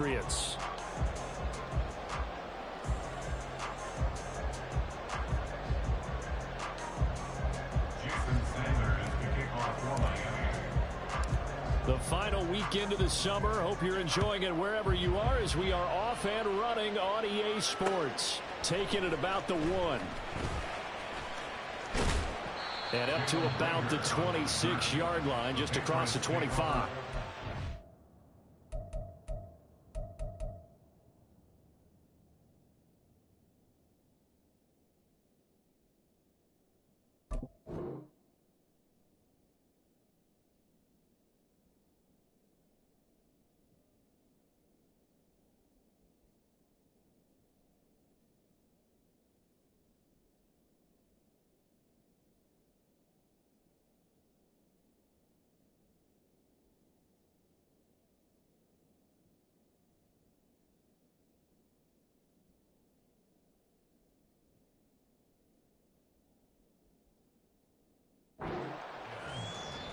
Patriots. The final weekend of the summer. Hope you're enjoying it wherever you are as we are off and running on EA Sports. Taking it about the 1. And up to about the 26-yard line, just across the 25.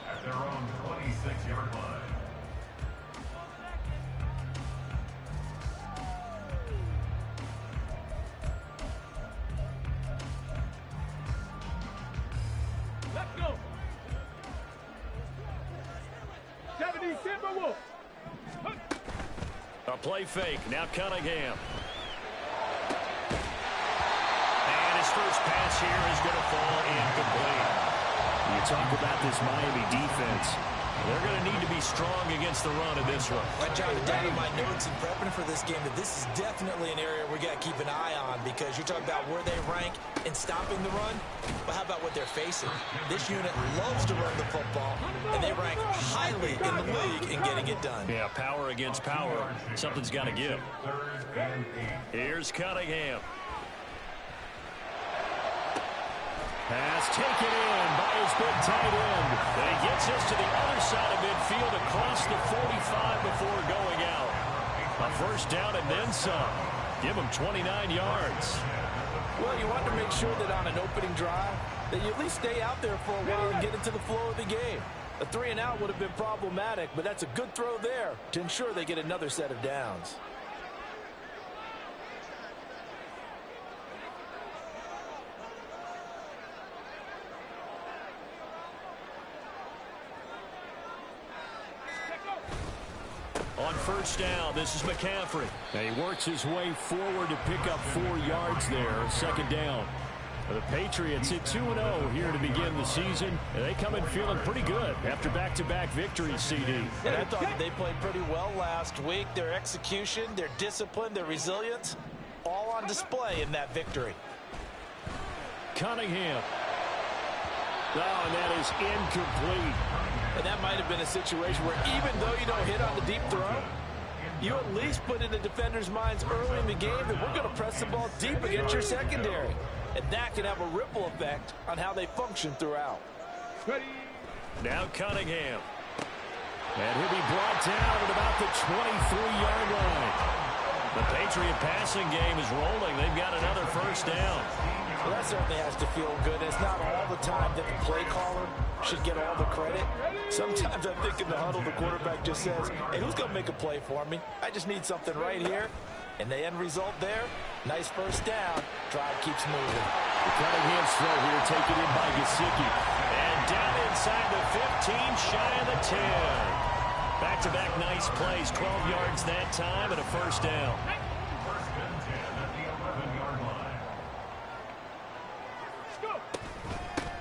At their own 26-yard line. Let's go. 70 Timberwolves. A play fake. Now Cunningham. And his first pass here is going to fall incomplete. You talk about this Miami defense. They're going to need to be strong against the run of this one. I jotted down in my notes in prepping for this game that this is definitely an area we got to keep an eye on, because you're talking about where they rank in stopping the run. But how about what they're facing? This unit loves to run the football, and they rank highly in the league in getting it done. Yeah, power against power. Something's got to give. Here's Cunningham. Pass taken in by his big tight end. And he gets us to the other side of midfield across the 45 before going out. A first down and then some. Give him 29 yards. Well, you want to make sure that on an opening drive that you at least stay out there for a while and get into the flow of the game. A 3-and-out would have been problematic, but that's a good throw there to ensure they get another set of downs. On first down, this is McCaffrey. And he works his way forward to pick up 4 yards there. Second down. The Patriots hit 2-0 here to begin the season. And they come in feeling pretty good after back-to-back victories, CD. And I thought that they played pretty well last week. Their execution, their discipline, their resilience, all on display in that victory. Cunningham. Oh, and that is incomplete. And that might have been a situation where even though you don't hit on the deep throw, you at least put in the defender's minds early in the game that we're going to press the ball deep against your secondary. And that can have a ripple effect on how they function throughout. Now Cunningham. And he'll be brought down at about the 23-yard line. The Patriot passing game is rolling. They've got another first down. Well, that certainly has to feel good. It's not all the time that the play caller should get all the credit. Sometimes I think in the huddle, the quarterback just says, hey, who's going to make a play for me? I just need something right here. And the end result there, nice first down. Drive keeps moving. The Cunningham's throw here taken in by Gesicki. And down inside the 15, shy of the 10. Back-to-back nice plays, 12 yards that time and a first down.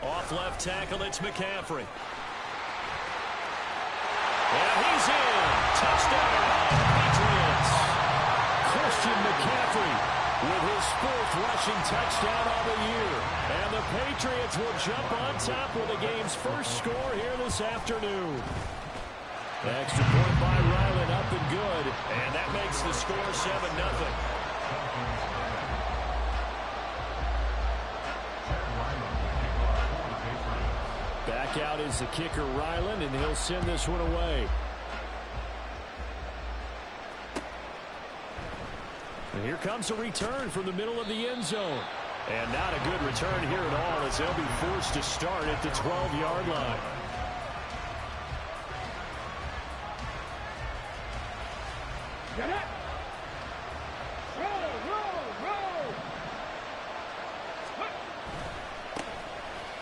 Off left tackle, it's McCaffrey. And he's in. Touchdown, Patriots. Christian McCaffrey with his 4th rushing touchdown on the year. And the Patriots will jump on top with the game's first score here this afternoon. Extra point by Ryland, up and good. And that makes the score 7-0. Back out is the kicker, Ryland, and he'll send this one away. And here comes a return from the middle of the end zone. And not a good return here at all, as they'll be forced to start at the 12-yard line. Get it.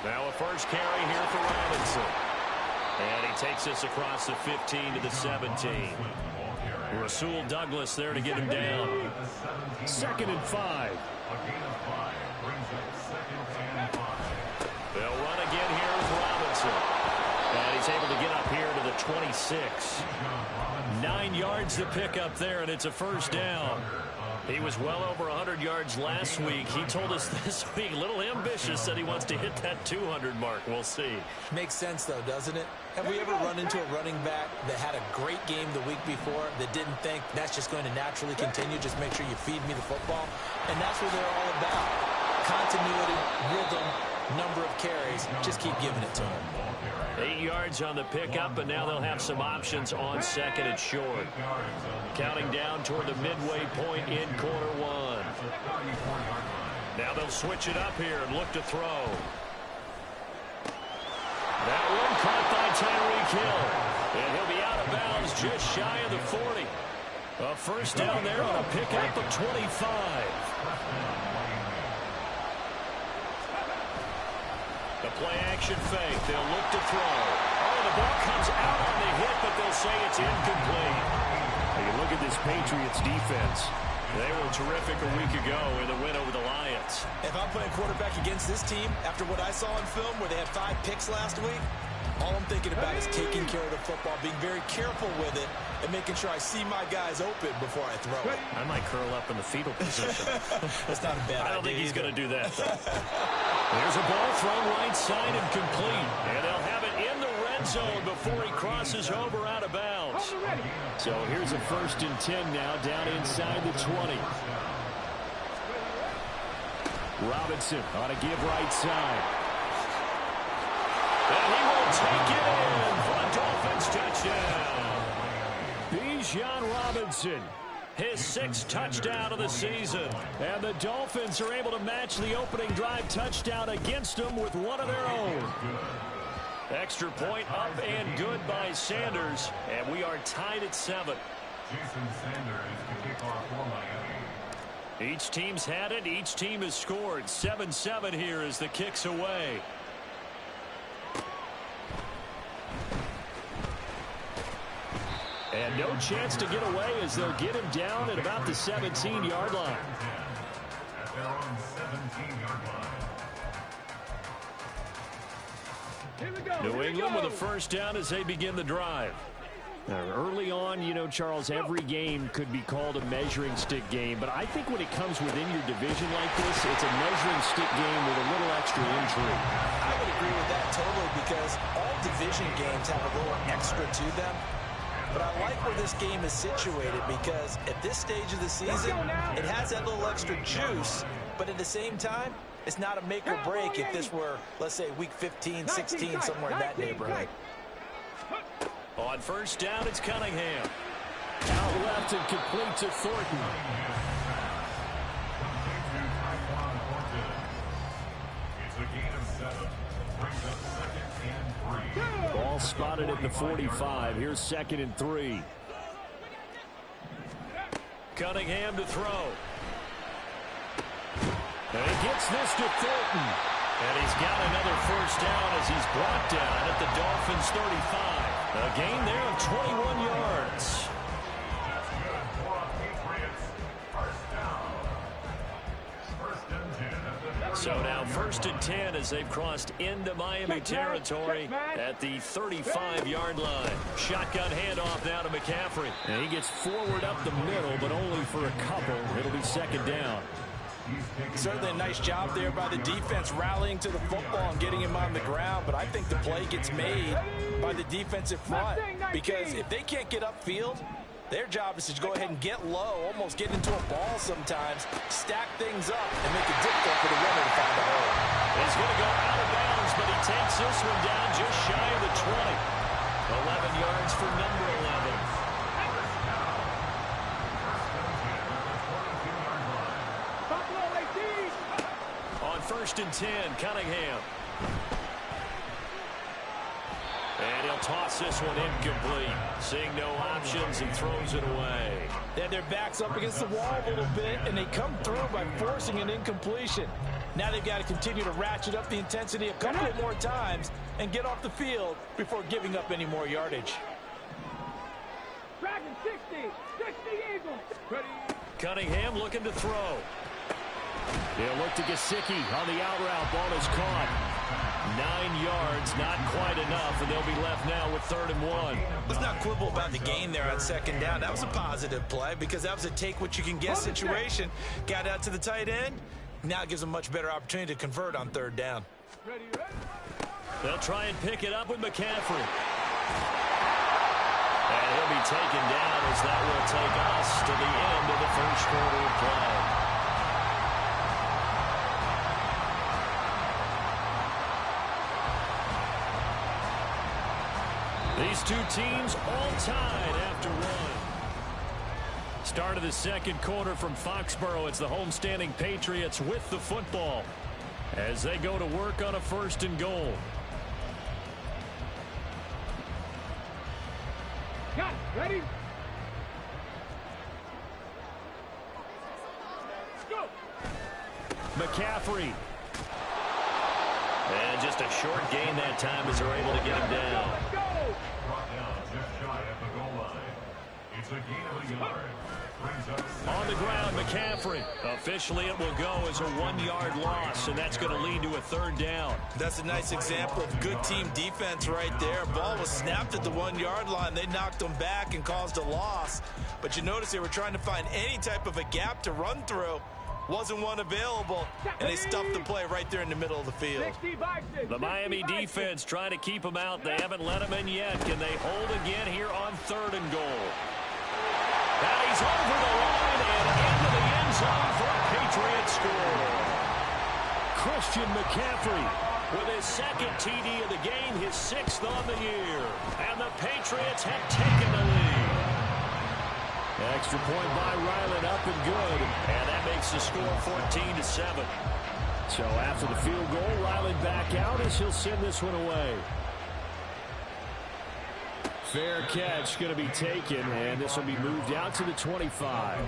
Now a first carry here for Robinson. And he takes this across the 15 to the 17. Rasul Douglas there to get him down. 2nd and 5. They'll run again here with Robinson. And he's able to get up here to the 26. 9 yards to pick up there, and it's a first down. He was well over 100 yards last week. He told us this week, a little ambitious, that he wants to hit that 200 mark. We'll see. Makes sense, though, doesn't it? Have we ever run into a running back that had a great game the week before that didn't think that's just going to naturally continue? Just make sure you feed me the football. And that's what they're all about. Continuity, rhythm, number of carries. Just keep giving it to him. 8 yards on the pickup, and now they'll have some options on 2nd and short. Counting down toward the midway point in quarter 1. Now they'll switch it up here and look to throw. That one caught by Tyreek Hill. And he'll be out of bounds just shy of the 40. A first down there on a pickup of 25. The play-action fake. They'll look to throw. Oh, the ball comes out on the hit, but they'll say it's incomplete. You look at this Patriots defense. They were terrific a week ago in the win over the Lions. If I'm playing quarterback against this team, after what I saw on film where they had 5 picks last week, all I'm thinking about is taking care of the football, being very careful with it, and making sure I see my guys open before I throw it. I might curl up in the fetal position. That's not a bad idea. I don't think he's going to do that, though. There's a ball thrown right side and complete. And they'll have it in the red zone before he crosses over out of bounds. So here's a 1st and 10 now down inside the 20. Robinson on a give right side. And he will take it in for a Dolphins touchdown. Bijan Robinson, his 6th touchdown of the season. And the Dolphins are able to match the opening drive touchdown against them with one of their own. Extra point up and good by Sanders. And we are tied at 7. Jason Sanders to kick off for Miami. Each team's had it. Each team has scored. 7-7 here as the kick's away. And no chance to get away as they'll get him down at about the 17-yard line. At their own 17-yard line. New England with a first down as they begin the drive. Early on, you know, Charles, every game could be called a measuring stick game. But I think when it comes within your division like this, it's a measuring stick game with a little extra intrigue. I would agree with that totally because all division games have a little extra to them. But I like where this game is situated because at this stage of the season, it has that little extra juice. But at the same time, it's not a make or break if this were, let's say, week 15, 16, somewhere in that neighborhood. On first down, it's Cunningham. Out left and complete to Thornton. It's a gain of 7. Brings up 2nd and 3. Ball spotted at the 45. Here's 2nd and 3. Cunningham to throw. And he gets this to Thornton. And he's got another first down as he's brought down at the Dolphins' 35. A gain there of 21 yards. That's good for a Patriots. First down. 1st and 10 at the So now 1st and 10 as they've crossed into Miami territory at the 35-yard line. Shotgun handoff now to McCaffrey. And he gets forward up the middle, but only for a couple. It'll be 2nd down. Certainly a nice job there by the defense rallying to the football and getting him on the ground. But I think the play gets made by the defensive front because if they can't get upfield, their job is to go ahead and get low, almost get into a ball sometimes, stack things up, and make it difficult for the runner to find a hole. He's going to go out of bounds, but he takes this one down just shy of the 20. 11 yards for number 11. On 1st and 10, Cunningham. And he'll toss this one incomplete. Seeing no options, he throws it away. They had their backs up against the wall a little bit, and they come through by forcing an incompletion. Now they've got to continue to ratchet up the intensity a couple of more times and get off the field before giving up any more yardage. Dragon 60 Eagles. Ready. Cunningham looking to throw. They'll look to Gesicki on the out route. Ball is caught. 9 yards, not quite enough, and they'll be left now with 3rd and 1. Let's not quibble about the gain there on 2nd down. That was a positive play because that was a take-what-you-can-get situation. Got out to the tight end. Now it gives them a much better opportunity to convert on 3rd down. Ready. They'll try and pick it up with McCaffrey. And he'll be taken down as that will take us to the end of the 1st quarter of play. These two teams all tied after 1. Start of the 2nd quarter from Foxborough. It's the homestanding Patriots with the football as they go to work on a 1st and goal. Got it. Ready? Go. McCaffrey. And just a short gain that time as they're able to get him down. Let's go. Brought down just shy of the goal line. It's a gain of a yard. Brings up On the ground, McCaffrey. Officially, it will go as a 1-yard loss, and that's going to lead to a 3rd down. That's a nice example of good team defense right there. Ball was snapped at the 1-yard line. They knocked them back and caused a loss. But you notice they were trying to find any type of a gap to run through. Wasn't one available, and they stuffed the play right there in the middle of the field. 60 boxes. The Miami defense trying to keep him out. They haven't let him in yet. Can they hold again here on 3rd and goal? And he's over the line and into the end zone for a Patriot score. Christian McCaffrey with his 2nd TD of the game, his 6th on the year. And the Patriots have taken the lead. Extra point by Ryland, up and good. And that makes the score 14-7. So after the field goal, Ryland back out as he'll send this one away. Fair catch going to be taken, and this will be moved out to the 25.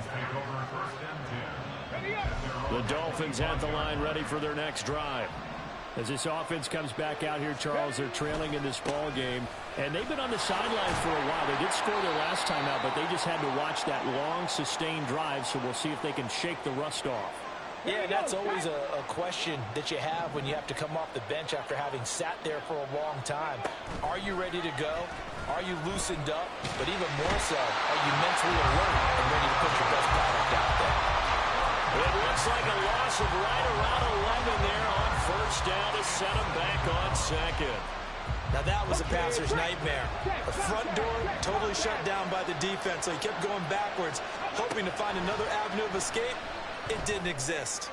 The Dolphins at the line ready for their next drive. As this offense comes back out here, Charles, they're trailing in this ball game, and they've been on the sideline for a while. They did score their last time out, but they just had to watch that long, sustained drive, so we'll see if they can shake the rust off. Yeah, that's always a question that you have when you have to come off the bench after having sat there for a long time. Are you ready to go? Are you loosened up? But even more so, are you mentally alert and ready to put your best product out there? It looks like a loss of right around 11 there on 1st down to set him back on 2nd. Now that was a passer's nightmare. The front door totally shut down by the defense, so he kept going backwards, hoping to find another avenue of escape. It didn't exist.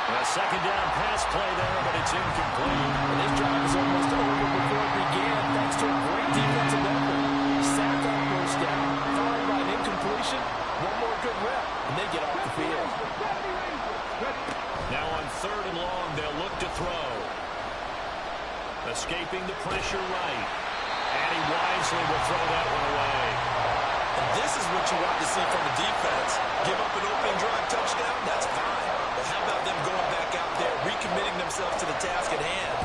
A 2nd down pass play there, but it's incomplete. And this drive was almost over before it began, thanks to a great defensive effort. Sack on 1st down, followed by an incompletion. One more good rep, and they get off the field. Now on 3rd and long, they'll look to throw. Escaping the pressure right. And he wisely will throw that one away. And this is what you want to see from the defense. Give up an opening drive touchdown, that's fine. But how about them going back out there, recommitting themselves to the task at hand,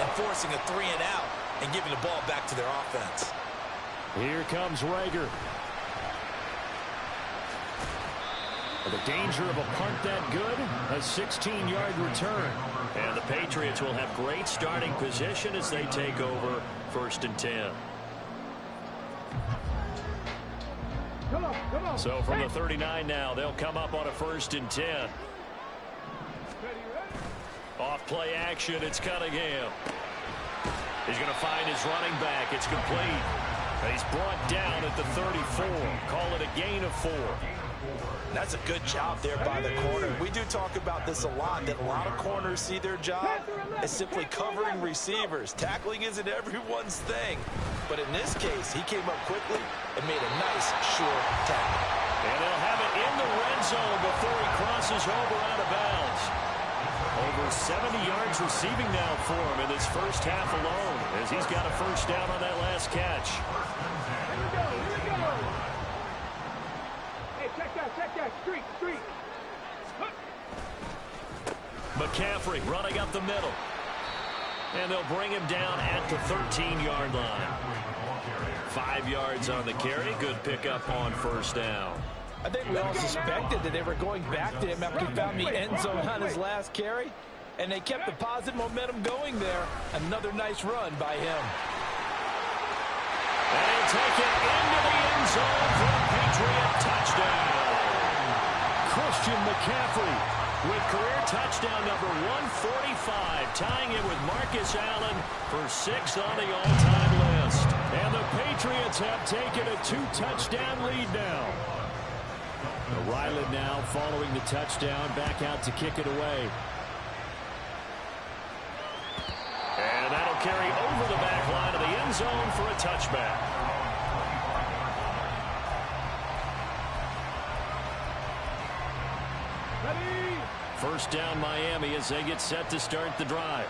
and forcing a 3 and out, and giving the ball back to their offense. Here comes Rager. The danger of a punt that good, a 16-yard return. And the Patriots will have great starting position as they take over 1st and 10. Come on. So from the 39 now, they'll come up on a 1st and 10. Off play action, it's Cunningham. He's going to find his running back. It's complete. And he's brought down at the 34. Call it a gain of 4. That's a good job there by the corner. We do talk about this a lot, that a lot of corners see their job as simply covering receivers. Tackling isn't everyone's thing. But in this case, he came up quickly and made a nice, short tackle. And they'll have it in the red zone before he crosses over out of bounds. Over over 70 yards receiving now for him in this first half alone, as he's got a first down on that last catch. Here we go, here we go. Hey, check that, street. McCaffrey running up the middle. And they'll bring him down at the 13-yard line. 5 yards on the carry. Good pickup on first down. I think we all suspected that they were going back to him after he found the end zone on his last carry. And they kept the positive momentum going there. Another nice run by him. And he'll take it into the end zone for a Patriot touchdown. Christian McCaffrey with career touchdown number 145, tying it with Marcus Allen for 6th on the all-time list. And the Patriots have taken a 2-touchdown lead now. Ryland now following the touchdown, back out to kick it away. And that'll carry over the back line of the end zone for a touchback. First down Miami as they get set to start the drive.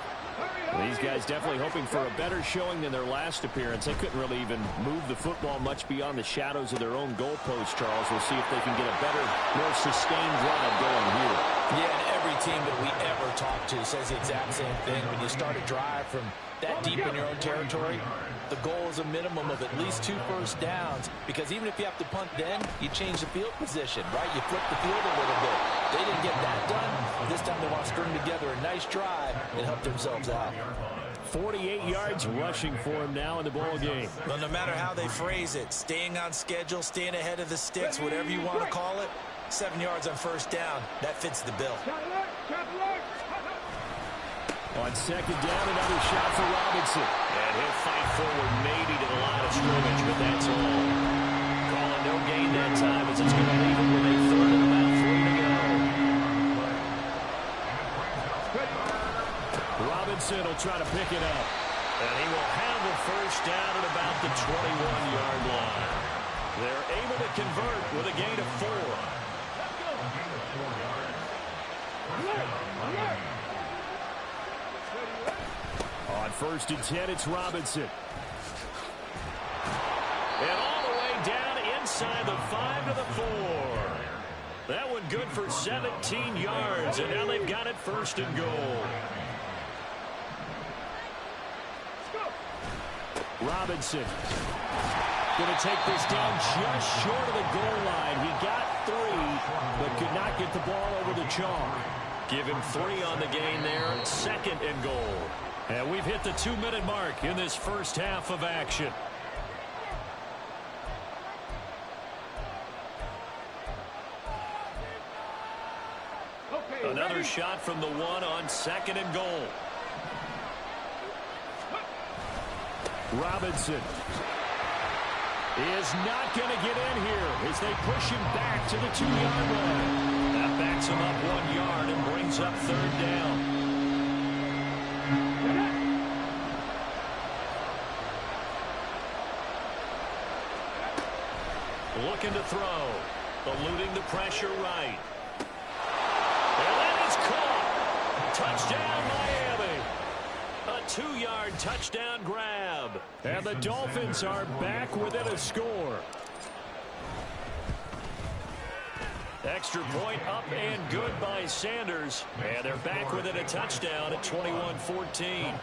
These guys definitely hoping for a better showing than their last appearance. They couldn't really even move the football much beyond the shadows of their own goalpost, Charles. We'll see if they can get a better, more sustained drive going here. Yeah, and every team that we ever talk to says the exact same thing. When you start a drive from that deep in your own territory, the goal is a minimum of at least 2 first downs, because even if you have to punt then, you change the field position, right? You flip the field a little bit. They didn't get that done. This time they want to string together a nice drive and help themselves out. 48 yards rushing for him now in the ball game. Well, no matter how they phrase it, staying on schedule, staying ahead of the sticks, whatever you want to call it, 7 yards on first down, that fits the bill. On second down, another shot for Robinson. And he'll fight forward maybe to the line of scrimmage, but that's all. Calling no gain that time as it's going to leave him with a third and about 3 to go. Robinson will try to pick it up. And he will have a first down at about the 21-yard line. They're able to convert with a gain of 4. On first and 10, it's Robinson. And all the way down inside the 5 to the 4. That one good for 17 yards, and now they've got it first and goal. Robinson going to take this down just short of the goal line. He got 3, but could not get the ball over the chalk. Give him 3 on the gain there, 2nd and goal. And we've hit the 2-minute mark in this first half of action. Another shot from the 1 on 2nd and goal. Robinson is not going to get in here as they push him back to the 2-yard line. That backs him up 1 yard and brings up 3rd down. Looking to throw. Eluding the pressure right. And that is caught. Touchdown, Miami. A 2-yard touchdown grab. And the Dolphins are back within a score. Extra point up and good by Sanders. And they're back within a touchdown at 21-14.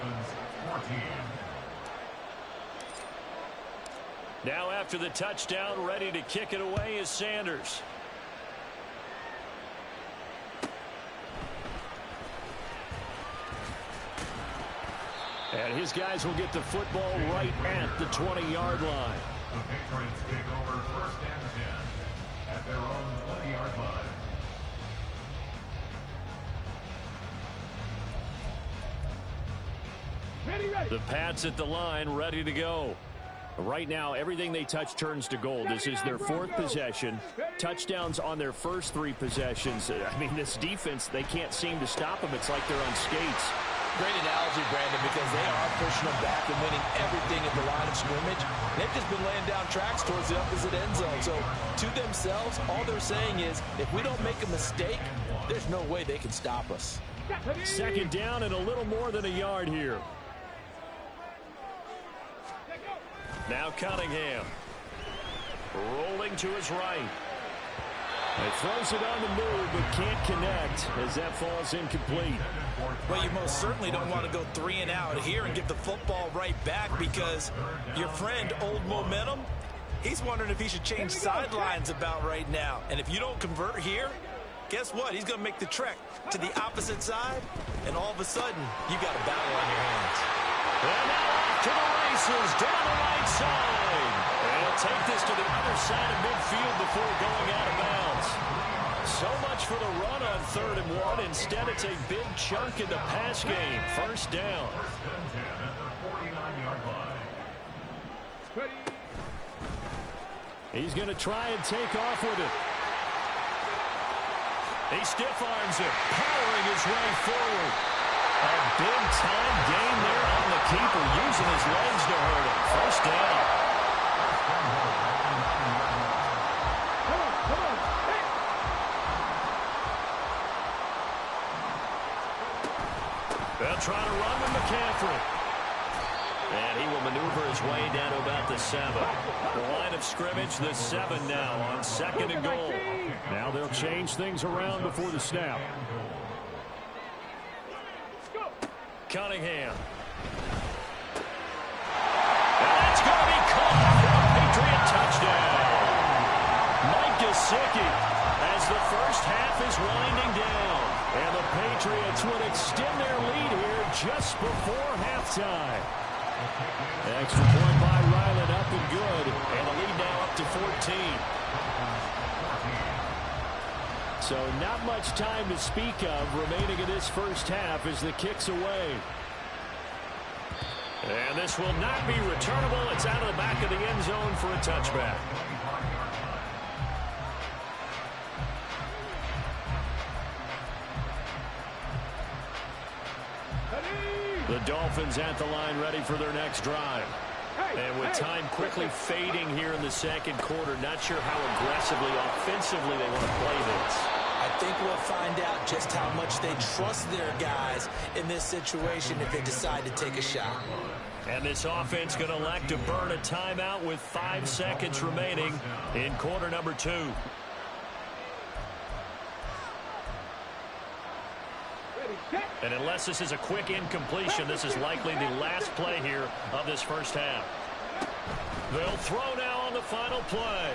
Now after the touchdown, ready to kick it away is Sanders. And his guys will get the football right at the 20-yard line. The Patriots take over first and 10 at their own 20-yard line. Ready. The Pats at the line, ready to go. Right now, everything they touch turns to gold. This is their 4th possession. Touchdowns on their first 3 possessions. I mean, this defense, they can't seem to stop them. It's like they're on skates. Great analogy, Brandon, because they are pushing them back and winning everything at the line of scrimmage. They've just been laying down tracks towards the opposite end zone. So, to themselves, all they're saying is, if we don't make a mistake, there's no way they can stop us. Second down and a little more than a yard here. Now Cunningham. Rolling to his right. He throws it on the move, but can't connect as that falls incomplete. Well, you most certainly don't want to go 3 and out here and get the football right back, because your friend, Old Momentum, he's wondering if he should change sidelines about right now. And if you don't convert here, guess what? He's going to make the trek to the opposite side, and all of a sudden, you got a battle on your hands. And now off to the races down the right side. And he'll take this to the other side of midfield before going out of bounds. So much for the run on 3rd and 1. Instead, it's a big chunk in the pass game. First down. He's going to try and take off with it. He stiff arms it, powering his way forward. A big-time gain there on the keeper, using his legs to hurt him. First down. Come on. Hey. They'll try to run with McCaffrey. And he will maneuver his way down to about the 7. The line of scrimmage, the 7 now on 2nd and goal. Now they'll change things around before the snap. Cunningham. And that's going to be caught for a Patriot touchdown. Mike Gesicki as the first half is winding down. And the Patriots would extend their lead here just before halftime. Extra point by Ryland, up and good. And the lead now up to 14. So not much time to speak of remaining in this first half as the kick's away. And this will not be returnable. It's out of the back of the end zone for a touchback. The Dolphins at the line, ready for their next drive. And with time quickly fading here in the second quarter, not sure how aggressively, offensively they want to play this. I think we'll find out just how much they trust their guys in this situation if they decide to take a shot. And this offense going to elect to burn a timeout with 5 seconds remaining in quarter number 2. And unless this is a quick incompletion, this is likely the last play here of this first half. They'll throw now on the final play.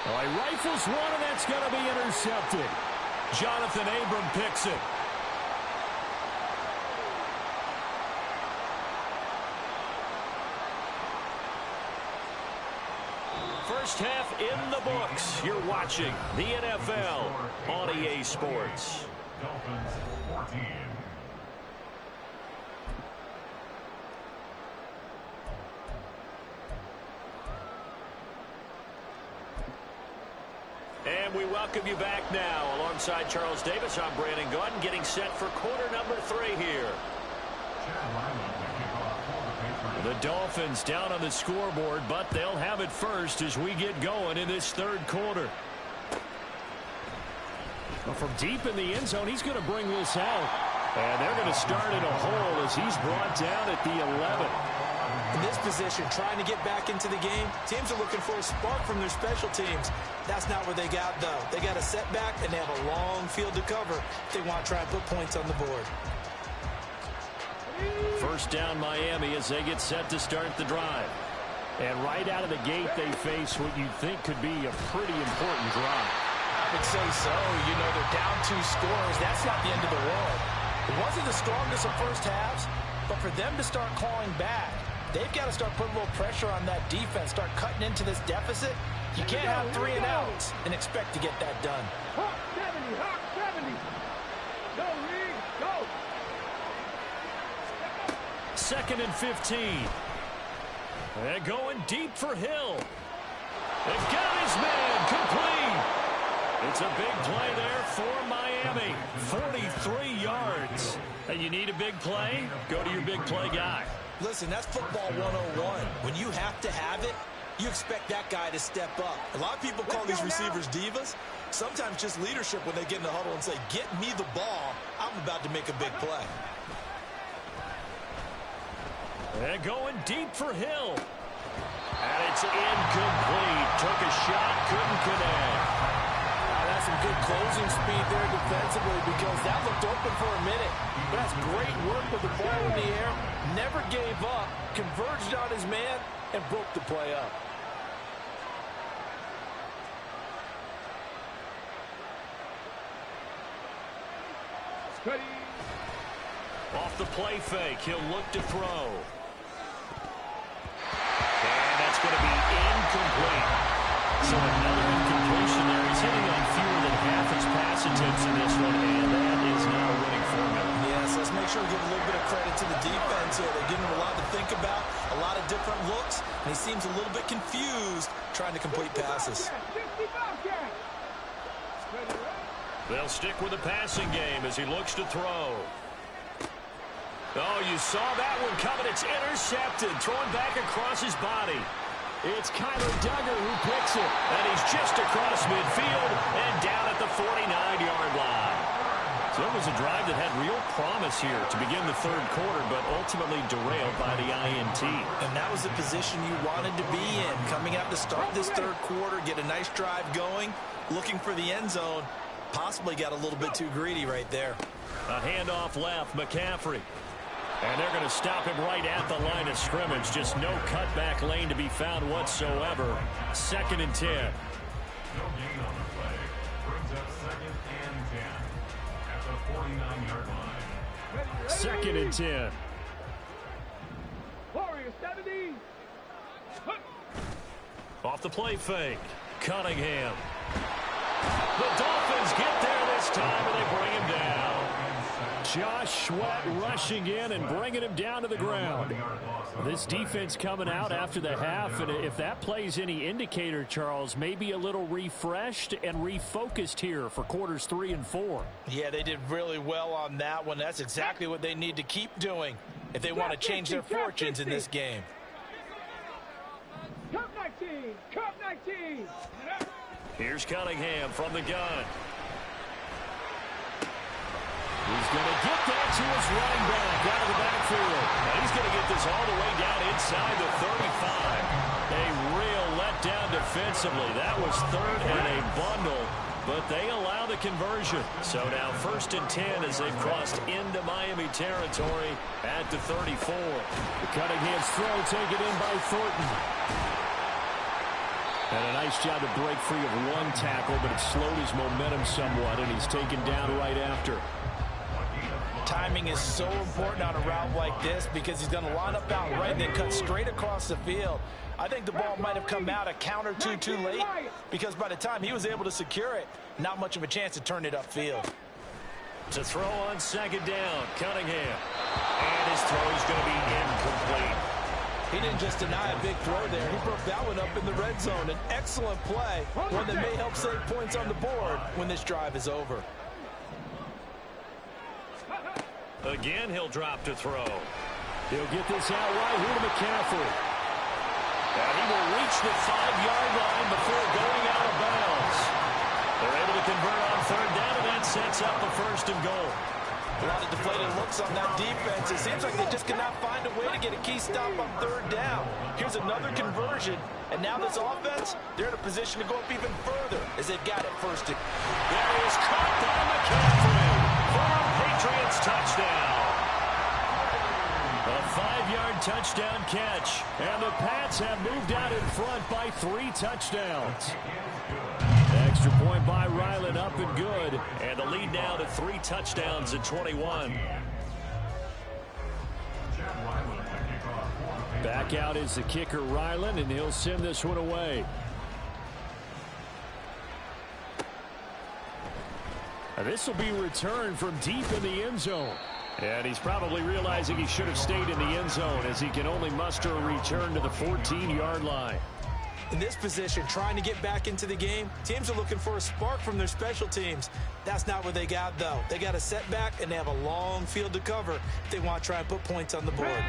Well, he rifles one, and that's going to be intercepted. Jonathan Abram picks it. First half in the books. You're watching the NFL on EA Sports. Dolphins 14. And we welcome you back now. Alongside Charles Davis, I'm Brandon Gordon, getting set for quarter number 3 here. The Dolphins down on the scoreboard, but they'll have it first as we get going in this third quarter. Well, from deep in the end zone, he's going to bring this out. And they're going to start in a hole as he's brought down at the 11. In this position, trying to get back into the game, teams are looking for a spark from their special teams. That's not where they got, though. They got a setback, and they have a long field to cover if they want to try and put points on the board. First down Miami as they get set to start the drive. And right out of the gate, they face what you'd think could be a pretty important drive. I would say so. You know, they're down 2 scores. That's not the end of the world. It wasn't the strongest of first halves, but for them to start clawing back, they've got to start putting a little pressure on that defense, start cutting into this deficit. You can't have 3 and outs and expect to get that done. Hawk 70, Hawk 70. Go, Reed, go. 2nd and 15. And going deep for Hill. They've got his man complete. It's a big play there for Miami. 43 yards. And you need a big play? Go to your big play guy. Listen, that's football 101. When you have to have it, you expect that guy to step up. A lot of people call these receivers divas. Sometimes just leadership when they get in the huddle and say, get me the ball. I'm about to make a big play. And going deep for Hill. And it's incomplete. Took a shot, couldn't connect. That's some good closing speed there defensively because that looked open for a minute. But that's great work with the ball in the air. Never gave up, converged on his man, and broke the play up. Off the play fake, he'll look to throw. And that's going to be incomplete. So another incompletion there. He's hitting on fewer than half his pass attempts in this one, and that is not a winning formula. Yes, let's make sure we give a little bit of credit to the defense here. They're giving him a lot to think about, a lot of different looks, and he seems a little bit confused trying to complete passes. They'll stick with the passing game as he looks to throw. Oh, you saw that one coming. It's intercepted, thrown back across his body. It's Kyler Duggar who picks it, and he's just across midfield and down at the 49-yard line. So it was a drive that had real promise here to begin the third quarter, but ultimately derailed by the INT. And that was the position you wanted to be in, coming out to start this third quarter, get a nice drive going, looking for the end zone. Possibly got a little bit too greedy right there. A handoff left, McCaffrey. And they're going to stop him right at the line of scrimmage. Just no cutback lane to be found whatsoever. 2nd and 10. No gain on the play. Brings up 2nd and 10 at the 49-yard line. 2nd and 10. Warriors 70. Off the play fake. Cunningham. The Dolphins get there this time, and they bring him down. Josh Sweat rushing in and bringing him down to the ground. This defense coming out after the half, and if that plays any indicator, Charles, maybe a little refreshed and refocused here for quarters 3 and 4. Yeah, they did really well on that one. That's exactly what they need to keep doing if they want to change their fortunes in this game. Cup 19. Cup 19. Here's Cunningham from the gun. He's going to get that to his running back out of the backfield. And he's going to get this all the way down inside the 35. A real letdown defensively. That was 3rd and a bundle, but they allow the conversion. So now 1st and 10 as they've crossed into Miami territory at the 34. The Cunningham's throw taken in by Thornton. And a nice job to break free of one tackle, but it slowed his momentum somewhat, and he's taken down right after. Timing is so important on a route like this because he's going to line up out right and then cut straight across the field. I think the ball might have come out a count or two too late because by the time he was able to secure it, not much of a chance to turn it upfield. To throw on 2nd down, Cunningham. And his throw is going to be incomplete. He didn't just deny a big throw there. He broke that one up in the red zone. An excellent play, one that may help save points on the board when this drive is over. Again, he'll drop to throw. He'll get this out right here to McCaffrey. And he will reach the 5-yard line before going out of bounds. They're able to convert on 3rd down, and that sets up the 1st and goal. A lot of deflated looks on that defense. It seems like they just cannot find a way to get a key stop on 3rd down. Here's another conversion, and now this offense, they're in a position to go up even further as they've got it 1st. That is caught by McCaffrey for a Patriots touchdown. A 5-yard touchdown catch, and the Pats have moved out in front by 3 touchdowns. Extra point by Ryland, up and good, and the lead now to 3 touchdowns at 21. Back out is the kicker Ryland, and he'll send this one away. This will be returned from deep in the end zone. And he's probably realizing he should have stayed in the end zone as he can only muster a return to the 14-yard line. In this position, trying to get back into the game, teams are looking for a spark from their special teams. That's not what they got, though. They got a setback, and they have a long field to cover if they want to try and put points on the board.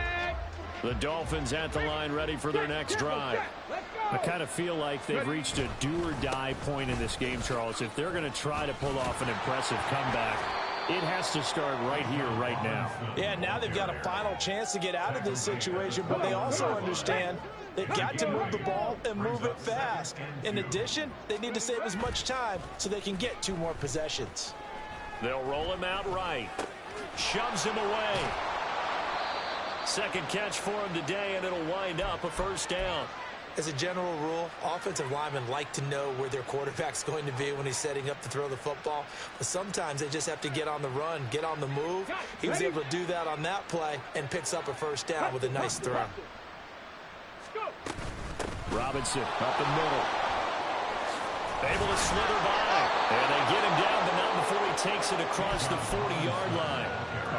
The Dolphins at the line ready for their next drive. Let's go! I kind of feel like they've reached a do-or-die point in this game, Charles. If they're going to try to pull off an impressive comeback, it has to start right here, right now. Yeah, now they've got a final chance to get out of this situation, but they also understand they've got to move the ball and move it fast. In addition, they need to save as much time so they can get 2 more possessions. They'll roll him out right. Shoves him away. Second catch for him today, and it'll wind up a first down. As a general rule, offensive linemen like to know where their quarterback's going to be when he's setting up to throw the football. But sometimes they just have to get on the run, get on the move. He was able to do that on that play and picks up a first down with a nice throw. Robinson up the middle. Able to slither by. And they get him down, but not before he takes it across the 40-yard line.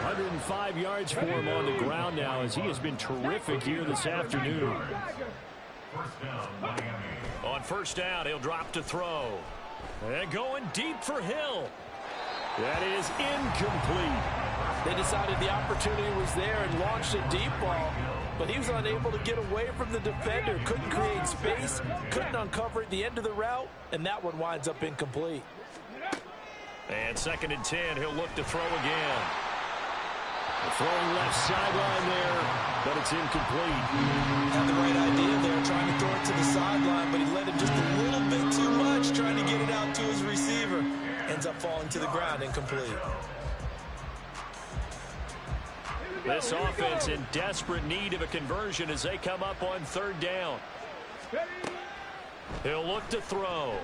105 yards for him on the ground now as he has been terrific here this afternoon. First down, Miami. On first down, he'll drop to throw. And going deep for Hill. That is incomplete. They decided the opportunity was there and launched a deep ball, but he was unable to get away from the defender. Couldn't create space, couldn't uncover at the end of the route, and that one winds up incomplete. And 2nd and 10, he'll look to throw again. Throwing left sideline there, but it's incomplete. Had the right idea there, trying to throw it to the sideline, but he let it just a little bit too much, trying to get it out to his receiver. Ends up falling to the ground, incomplete. This offense in desperate need of a conversion as they come up on 3rd down. He'll look to throw.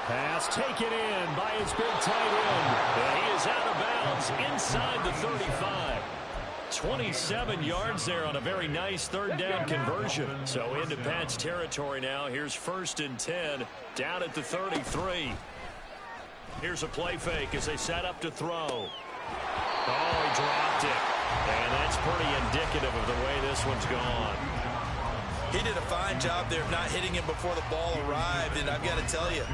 Pass taken in by his big tight end. And he is out of bounds inside the 35. 27 yards there on a very nice 3rd down conversion. So into Pat's territory now. Here's 1st and 10 down at the 33. Here's a play fake as they set up to throw. Oh, he dropped it. And that's pretty indicative of the way this one's gone. He did a fine job there of not hitting him before the ball arrived, and I've got to tell you,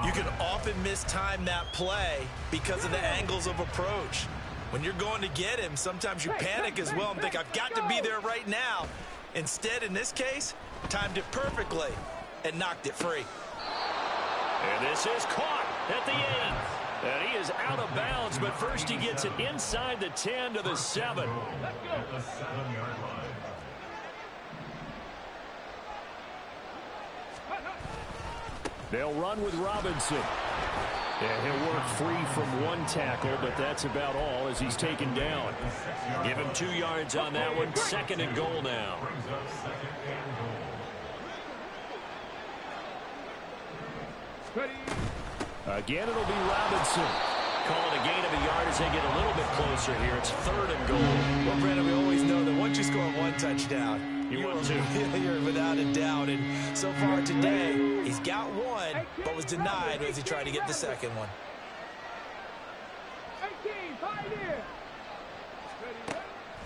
you can often mistime that play because of the angles of approach. When you're going to get him, sometimes you panic as well and think, I've got to be there right now. Instead, in this case, timed it perfectly and knocked it free. And this is caught at the end. And he is out of bounds, but first he gets it inside the 10 to the 7. At the 7-yard line. They'll run with Robinson. Yeah, he'll work free from one tackle, but that's about all as he's taken down. Give him 2 yards on that one. 2nd and goal now. Again, it'll be Robinson. Call it a gain of a yard as they get a little bit closer here. It's 3rd and goal. Well, Brandon, we always know that once you score 1 touchdown, you want to. You're without a doubt. And so far today, he's got 1, but was denied as he tried to get the 2nd one.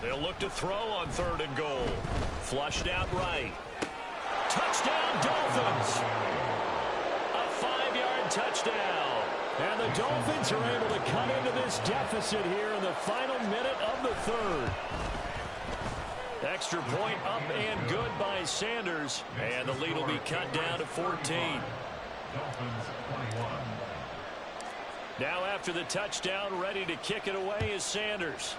They'll look to throw on 3rd and goal. Flushed out right. Touchdown, Dolphins. A 5-yard touchdown. And the Dolphins are able to cut into this deficit here in the final minute of the 3rd. Extra point up and good by Sanders. And the lead will be cut down to 14. Dolphins 21. Now after the touchdown, ready to kick it away is Sanders.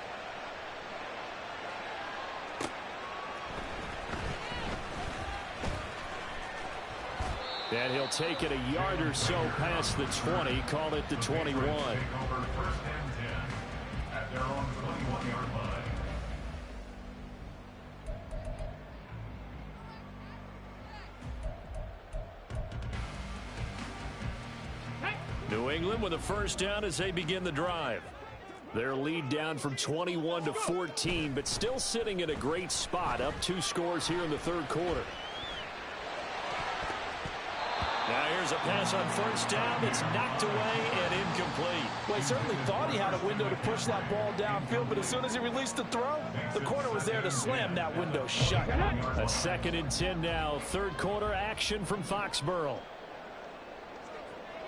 And he'll take it a yard or so past the 20, call it the 21. Take over 1st and 10 at their own 21-yard line. New England with a first down as they begin the drive. Their lead down from 21 to 14, but still sitting in a great spot, up 2 scores here in the 3rd quarter. Now here's a pass on first down that's knocked away and incomplete. Well, he certainly thought he had a window to push that ball downfield, but as soon as he released the throw, the corner was there to slam that window shut. A 2nd and 10 now. 3rd quarter action from Foxborough.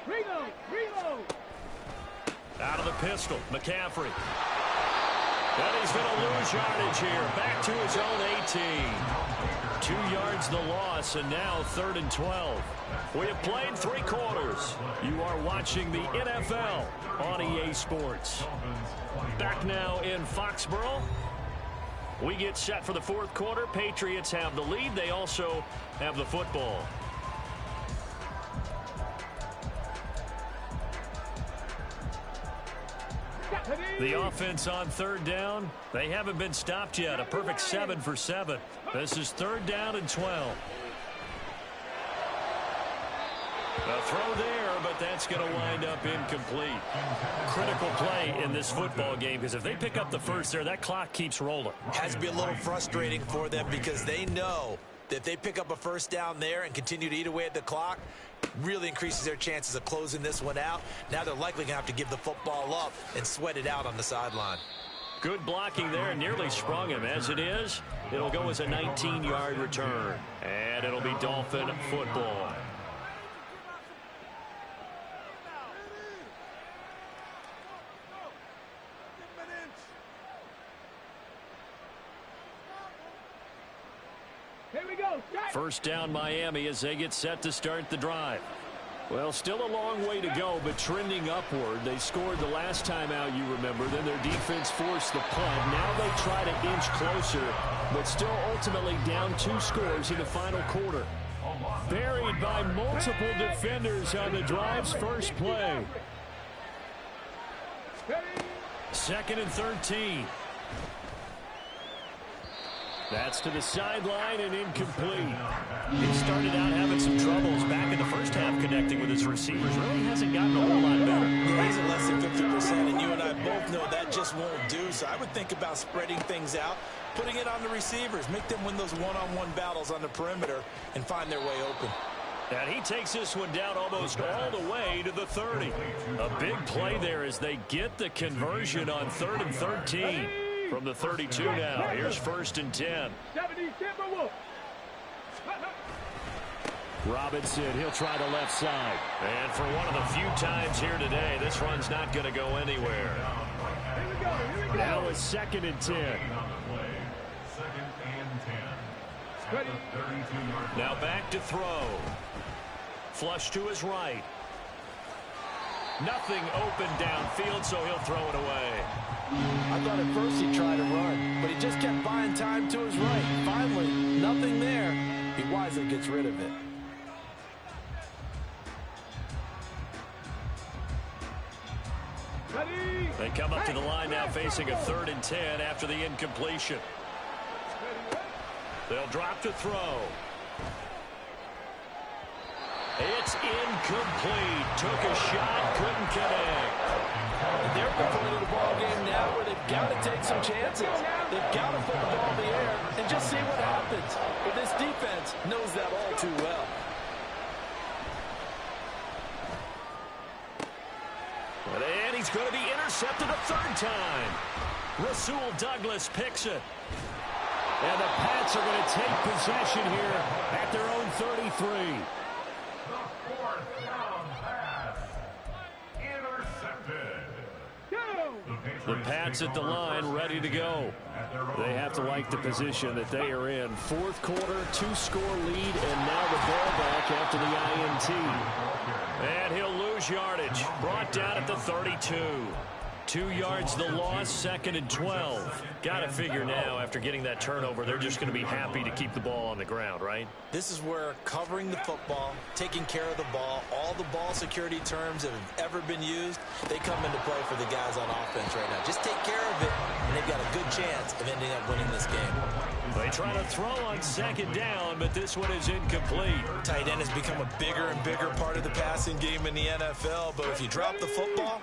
Reload! Out of the pistol, McCaffrey. And he's going to lose yardage here. Back to his own 18. 2 yards the loss, and now 3rd and 12. We have played 3 quarters. You are watching the NFL on EA Sports. Back now in Foxborough. We get set for the 4th quarter. Patriots have the lead. They also have the football. The offense on 3rd down. They haven't been stopped yet. A perfect 7 for 7. This is 3rd down and 12. A throw there, but that's going to wind up incomplete. Critical play in this football game, because if they pick up the first there, that clock keeps rolling. Has to be a little frustrating for them because they know that if they pick up a first down there and continue to eat away at the clock, really increases their chances of closing this one out. Now they're likely going to have to give the football up and sweat it out on the sideline. Good blocking there, nearly sprung him. As it is, it'll go as a 19-yard return. And it'll be Dolphin football. First down Miami as they get set to start the drive. Well, still a long way to go, but trending upward. They scored the last time out, you remember. Then their defense forced the punt. Now they try to inch closer, but still ultimately down 2 scores in the final quarter. Buried by multiple defenders on the drive's first play. 2nd and 13. That's to the sideline and incomplete. He started out having some troubles back in the first half connecting with his receivers. Really hasn't gotten a whole lot better. Yeah, he's at less than 50%, and you and I both know that just won't do. So I would think about spreading things out, putting it on the receivers, make them win those one-on-one battles on the perimeter, and find their way open. And he takes this one down almost all the way to the 30. A big play there as they get the conversion on 3rd and 13. From the 32 now. Here's 1st and 10. Robinson, he'll try the left side. And for one of the few times here today, this run's not going to go anywhere. Now it's 2nd and 10. Now back to throw. Flush to his right. Nothing open downfield, so he'll throw it away. I thought at first he'd try to run, but he just kept buying time to his right. Finally, nothing there. He wisely gets rid of it. They come up to the line now facing a 3rd and 10 after the incompletion. They'll drop to throw. It's incomplete. Took a shot, couldn't connect. And they're going to the ball game now where they've got to take some chances. They've got to put the ball in the air and just see what happens. But this defense knows that all too well. And he's going to be intercepted a 3rd time. Rasul Douglas picks it. And the Pats are going to take possession here at their own 33. The 4th down pass. Intercepted. The Pats at the line, ready to go. They have to like the position that they are in. 4th quarter, 2-score lead, and now the ball back after the INT. And he'll lose yardage. Brought down at the 32. 2 yards the loss, 2nd and 12. Got to figure now, after getting that turnover, they're just going to be happy to keep the ball on the ground, right? This is where covering the football, taking care of the ball, all the ball security terms that have ever been used, they come into play for the guys on offense right now. Just take care of it, and they've got a good chance of ending up winning this game. They try to throw on 2nd down, but this one is incomplete. Tight end has become a bigger and bigger part of the passing game in the NFL, but if you drop the football,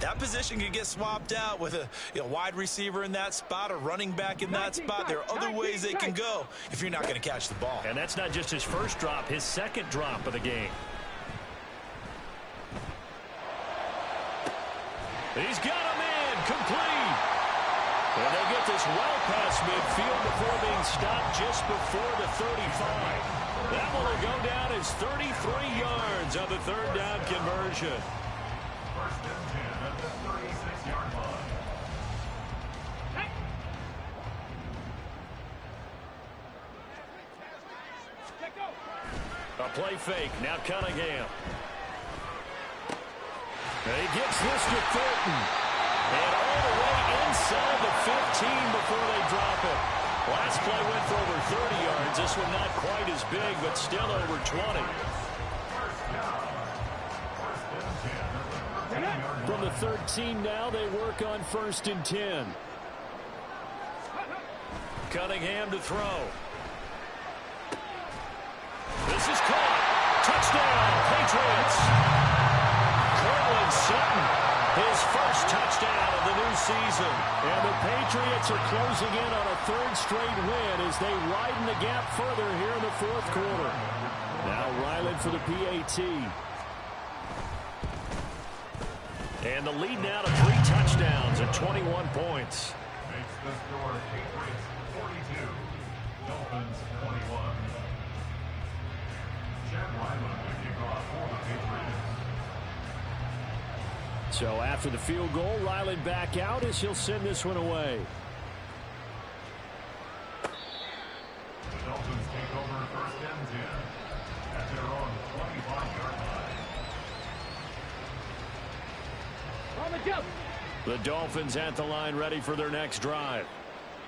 that position could get swapped out with a wide receiver in that spot, a running back in that spot. There are other ways they can go if you're not going to catch the ball. And that's not just his first drop, his 2nd drop of the game. He's got a man, complete. And they'll get this well past midfield before being stopped just before the 35. That one will go down as 33 yards on the 3rd down conversion. 1st and 10 at the 36-yard line. play fake. Now Cunningham. He gets this to Thornton. And all the way inside the 15 before they drop it. Last play went for over 30 yards. This one not quite as big, but still over 20. From the 13 now, they work on 1st and 10. Cunningham to throw. This is caught. Touchdown, Patriots. Cortland Sutton, his first touchdown of the new season. And the Patriots are closing in on a 3rd straight win as they widen the gap further here in the 4th quarter. Now Ryland for the PAT. And the lead now to 3 touchdowns at 21 points. Makes the score Patriots 42, Dolphins 21. Chad Ryland to kick off for the Patriots. So after the field goal, Ryland back out as he'll send this one away. The Dolphins take over 1st and 10 at their own 25-yard line. On the jump. The Dolphins at the line ready for their next drive.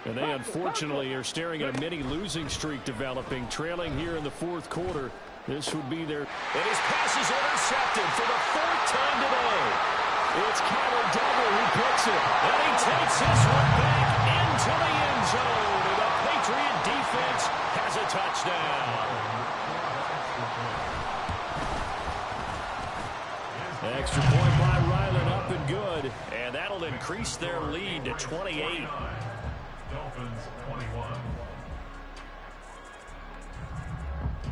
And they unfortunately are staring at a mini losing streak developing, trailing here in the 4th quarter. This would be their... And his pass is intercepted for the 4th time today. It's Kyler Duggar who picks it. And he takes this one back into the end zone. And the Patriot defense has a touchdown. Extra point by Ryland, up and good. And that'll increase their lead to 28. Dolphins 21.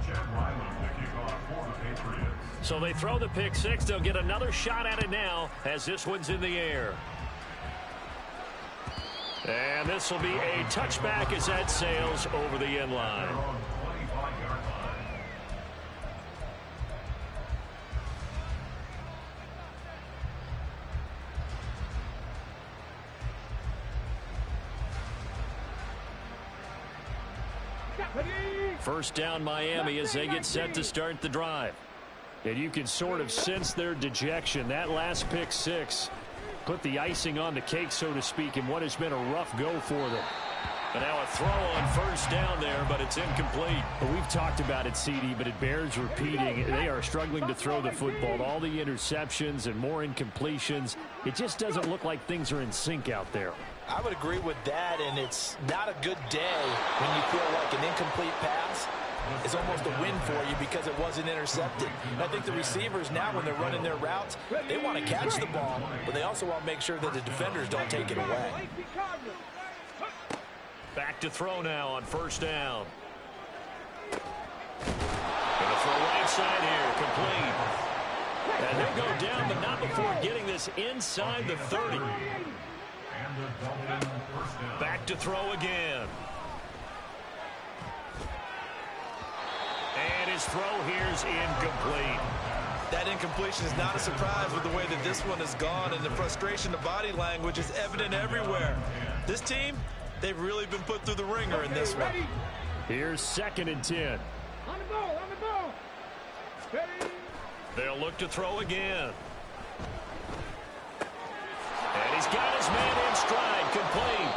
Chad Ryland to kick off for the Patriots. So they throw the pick 6. They'll get another shot at it now as this one's in the air. And this will be a touchback as that sails over the end line. 25-yard line. First down Miami as they get set to start the drive. And you can sort of sense their dejection. That last pick 6 put the icing on the cake, so to speak, in what has been a rough go for them. And now a throw on 1st down there, but it's incomplete. Well, we've talked about it, CD, but it bears repeating. They are struggling to throw the football. All the interceptions and more incompletions. It just doesn't look like things are in sync out there. I would agree with that, and it's not a good day when you feel like an incomplete pass is almost a win for you because it wasn't intercepted. And I think the receivers now, when they're running their routes, they want to catch the ball, but they also want to make sure that the defenders don't take it away. Back to throw now on 1st down. Gonna throw right side here, complete. And they'll go down, but not before getting this inside the 30. Back to throw again. And his throw here's incomplete. That incompletion is not a surprise with the way that this one has gone, and the frustration, the body language is evident everywhere. This team, they've really been put through the ringer in this one. Here's 2nd and 10. On the ball, on the ball. Ready. They'll look to throw again. And he's got his man in stride, complete.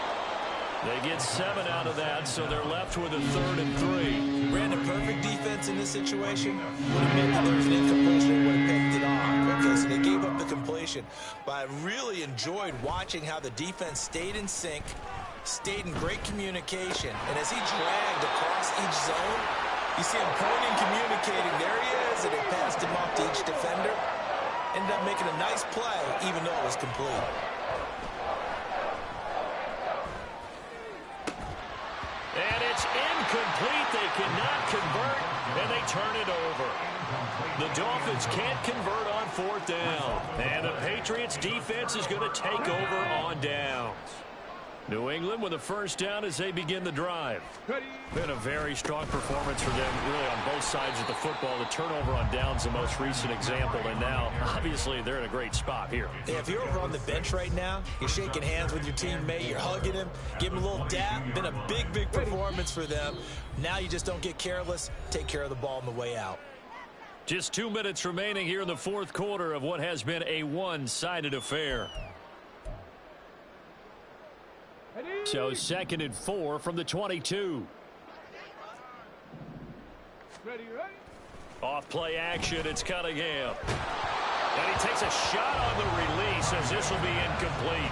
They get 7 out of that, so they're left with a 3rd and 3. Ran a perfect defense in this situation. Would have meant that there was an incompletion, would have picked it off. Okay, so they gave up the completion. But I really enjoyed watching how the defense stayed in sync, stayed in great communication. And as he dragged across each zone, you see him pointing, communicating. There he is, and they passed him off to each defender. Ended up making a nice play, even though it was complete. And it's incomplete. They cannot convert, and they turn it over. The Dolphins can't convert on 4th down. And the Patriots defense is going to take over on downs. New England with a 1st down as they begin the drive. Been a very strong performance for them, really, on both sides of the football. The turnover on downs, the most recent example, and now, obviously, they're in a great spot here. Yeah, if you're over on the bench right now, you're shaking hands with your teammate, you're hugging him, give him a little dap. Been a big, big performance for them. Now you just don't get careless. Take care of the ball on the way out. Just 2 minutes remaining here in the fourth quarter of what has been a one-sided affair. So 2nd and 4 from the 22. Off play action, it's Cunningham. And he takes a shot on the release as this will be incomplete.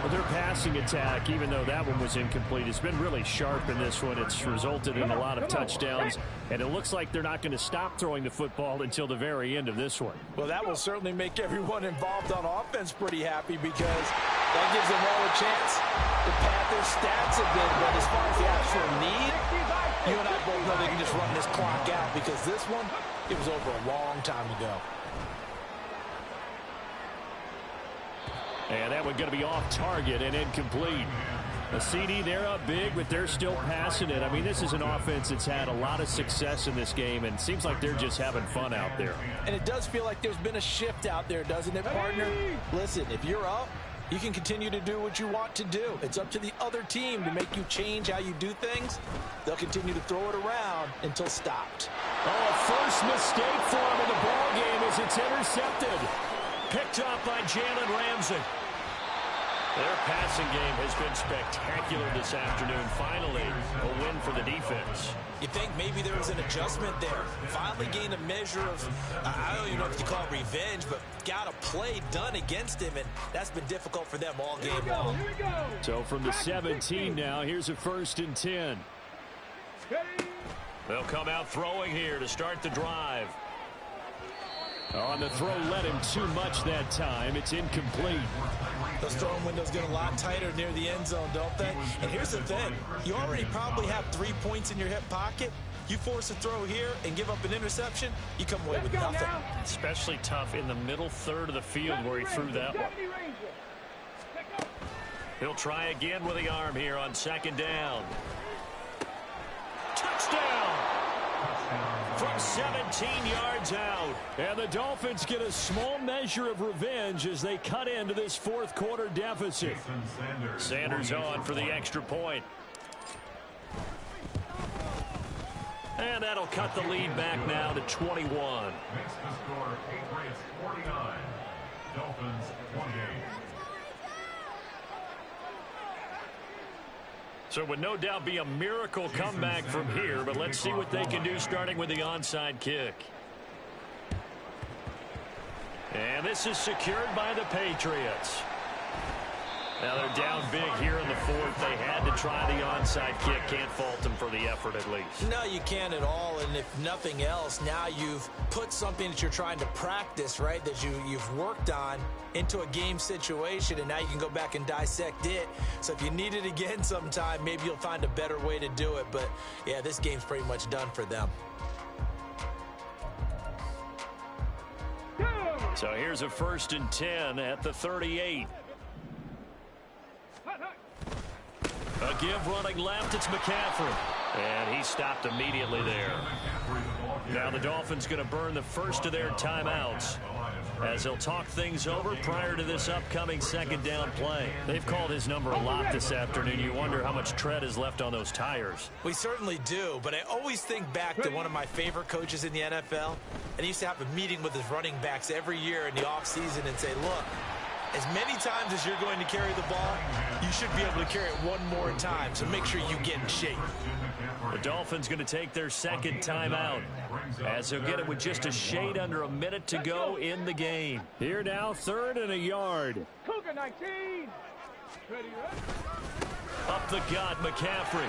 Well, their passing attack, even though that one was incomplete, has been really sharp in this one. It's resulted in a lot of touchdowns, and it looks like they're not going to stop throwing the football until the very end of this one. Well, that will certainly make everyone involved on offense pretty happy because that gives them all a chance to pad their stats a bit. But as far as the actual need, you and I both know they can just run this clock out because this one, it was over a long time ago. And that one going to be off target and incomplete. The CD, they're up big, but they're still passing it. I mean, this is an offense that's had a lot of success in this game, and it seems like they're just having fun out there. And it does feel like there's been a shift out there, doesn't it, partner? Listen, if you're up, you can continue to do what you want to do. It's up to the other team to make you change how you do things. They'll continue to throw it around until stopped. Oh, a first mistake for him in the ballgame as it's intercepted. Picked up by Jalen Ramsey. Their passing game has been spectacular this afternoon. Finally, a win for the defense. You think maybe there was an adjustment there. Finally gained a measure of, I don't even know if you call it revenge, but got a play done against him, and that's been difficult for them all game long. So from the 17 now, here's a 1st and 10. They'll come out throwing here to start the drive. On the throw, led him too much that time. It's incomplete. Those throwing windows get a lot tighter near the end zone, don't they? And here's the thing. You already probably have 3 points in your hip pocket. You force a throw here and give up an interception, you come away with nothing. Especially tough in the middle third of the field where he threw that one. He'll try again with the arm here on 2nd down. Touchdown! From 17 yards out. And the Dolphins get a small measure of revenge as they cut into this fourth quarter deficit. Sanders on for the extra point. And that'll cut the lead back now to 21. Makes the score Patriots 49, Dolphins 28. So it would no doubt be a miracle comeback from here, but let's see what they can do starting with the onside kick. And this is secured by the Patriots. Now they're down big here in the fourth. They had to try the onside kick. Can't fault them for the effort at least. No, you can't at all. And if nothing else, now you've put something that you're trying to practice, right, that you've worked on into a game situation, and now you can go back and dissect it. So if you need it again sometime, maybe you'll find a better way to do it. But, yeah, this game's pretty much done for them. So here's a 1st and 10 at the 38. A give running left, it's McCaffrey. And he stopped immediately there. Now the Dolphins going to burn the first of their timeouts as they'll talk things over prior to this upcoming 2nd down play. They've called his number a lot this afternoon. You wonder how much tread is left on those tires. We certainly do, but I always think back to one of my favorite coaches in the NFL, and he used to have a meeting with his running backs every year in the offseason and say, look, as many times as you're going to carry the ball, you should be able to carry it one more time, so make sure you get in shape. The Dolphins going to take their 2nd timeout as they'll get it with just a shade under a minute to go in the game. Here now, 3rd and a yard. Cougar 19. Up the gut, McCaffrey.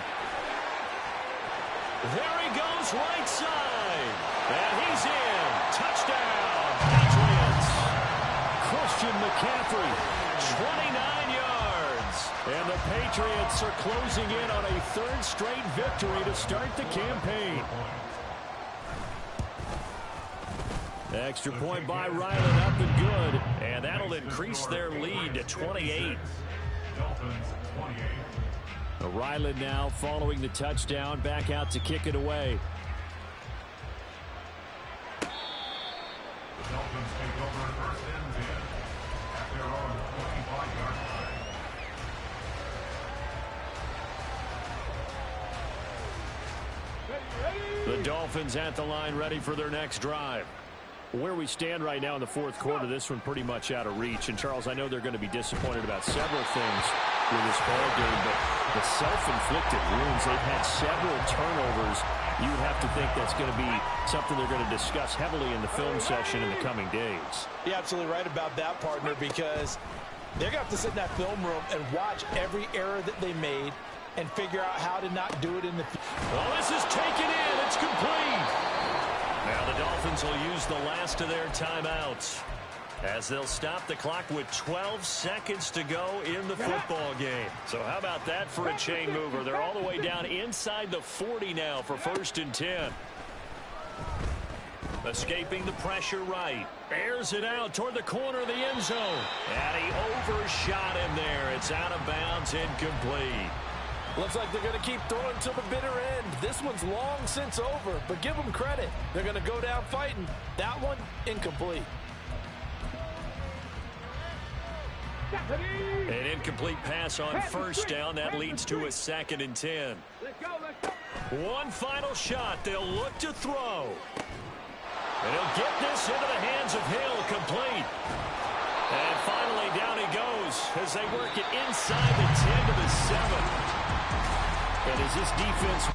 There he goes, right side. And he's in. Touchdown, Patriots. Christian McCaffrey, 29 yards. And the Patriots are closing in on a 3rd straight victory to start the campaign. Extra point by Ryland, up and good. And that'll increase their lead to 28. Ryland now following the touchdown, back out to kick it away. The Dolphins take over 1st and 10 at their own 25-yard line. The Dolphins at the line ready for their next drive. Where we stand right now in the fourth quarter, this one pretty much out of reach. And, Charles, I know they're going to be disappointed about several things with this ball game, but the self-inflicted wounds, they've had several turnovers. You would have to think that's going to be something they're going to discuss heavily in the film session in the coming days. You're absolutely right about that, partner, because they're going to have to sit in that film room and watch every error that they made and figure out how to not do it in the future. Well, this is taken in. It's complete. Now the Dolphins will use the last of their timeouts as they'll stop the clock with 12 seconds to go in the football game. So how about that for a chain mover? They're all the way down inside the 40 now for 1st and 10. Escaping the pressure right. Airs it out toward the corner of the end zone. And he overshot him there. It's out of bounds, incomplete. Looks like they're going to keep throwing till the bitter end. This one's long since over, but give them credit. They're going to go down fighting. That one, incomplete. An incomplete pass on 1st down. That leads to a 2nd and 10. One final shot. They'll look to throw. And he'll get this into the hands of Hill, complete. And finally down he goes as they work it inside the 10 to the 7. And as this defense